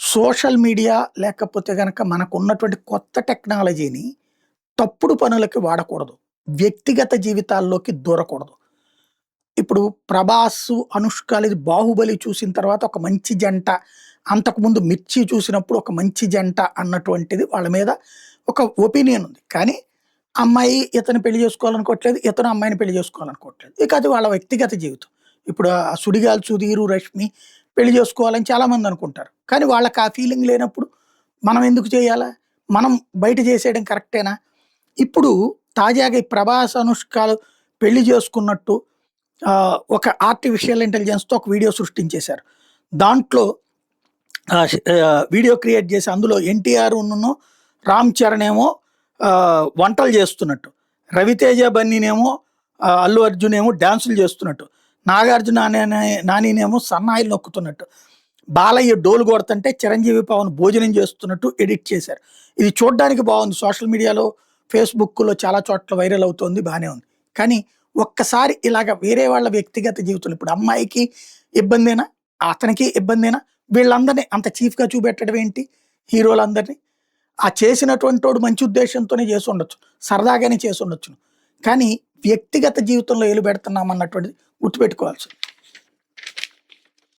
Social media లేకపోతే గనక మనకున్నటువంటి కొత్త టెక్నాలజీని తప్పుడు పనులకి వాడకూడదు. వ్యక్తిగత జీవితాల్లోకి దూరకూడదు. ఇప్పుడు 'ప్రభాస్', 'అనుష్క'లది 'బాహుబలి' చూసిన తర్వాత ఒక మంచి జంట, అంతకుముందు 'మిర్చి' చూసినప్పుడు ఒక మంచి జంట అన్నటువంటిది వాళ్ళ మీద ఒక ఒపీనియన్ ఉంది. కానీ అమ్మాయి ఇతన్ని పెళ్లి చేసుకోవాలనుకోవట్లేదు. ఇతను అమ్మాయిని పెళ్లి చేసుకోవాలనుకోవట్లేదు. ఇక అది వాళ్ళ వ్యక్తిగత జీవితం. ఇప్పుడు 'సుడిగాలి సుధీర్', 'రష్మి' పెళ్లి చేసుకోవాలని చాలామంది అనుకుంటారు. కానీ వాళ్ళకి ఆ ఫీలింగ్ లేనప్పుడు మనం ఎందుకు చేయాలా? మనం బయట చేసేయడం కరెక్టేనా? ఇప్పుడు తాజాగా ఈ 'ప్రభాస్', 'అనుష్క'లు పెళ్లి చేసుకున్నట్టు ఒక ఆర్టిఫిషియల్ ఇంటెలిజెన్స్‌తో ఒక వీడియో సృష్టించేశారు. దాంట్లో వీడియో క్రియేట్ చేసి అందులో ఎన్టీఆర్‌ను, రామ్ చరణ్ ఏమో వంటలు చేస్తున్నట్టు, రవితేజ బన్నీనేమో అల్లు అర్జున్ ఏమో డాన్సులు చేస్తున్నట్టు, నాగార్జున నానినేమో సన్నాయిలు నొక్కుతున్నట్టు, బాలయ్య డోలు కొడుతుంటే చిరంజీవి పవన్ భోజనం చేస్తున్నట్టు ఎడిట్ చేశారు. ఇది చూడ్డానికి బాగుంది. సోషల్ మీడియాలో, ఫేస్‌బుక్‌లో చాలా చోట్ల వైరల్ అవుతోంది. బానే ఉంది. కానీ ఒక్కసారి ఇలాగ వేరే వాళ్ళ వ్యక్తిగత జీవితంలో ఇప్పుడు అమ్మాయికి ఇబ్బందేనా? అతనికి ఇబ్బందేనా? వీళ్ళందరిని అంత చీఫ్‌గా చూపెట్టడం ఏంటి హీరోలందరిని? ఆ చేసినటువంటోడు మంచి ఉద్దేశ్యంతోనే చేసుండొచ్చు. సరదాగానే చేసుండొచ్చును. కానీ వ్యక్తిగత జీవితంలో ఏలు పెడుతున్నామన్నటువంటిది గుర్తుపెట్టుకోవాల్సింది.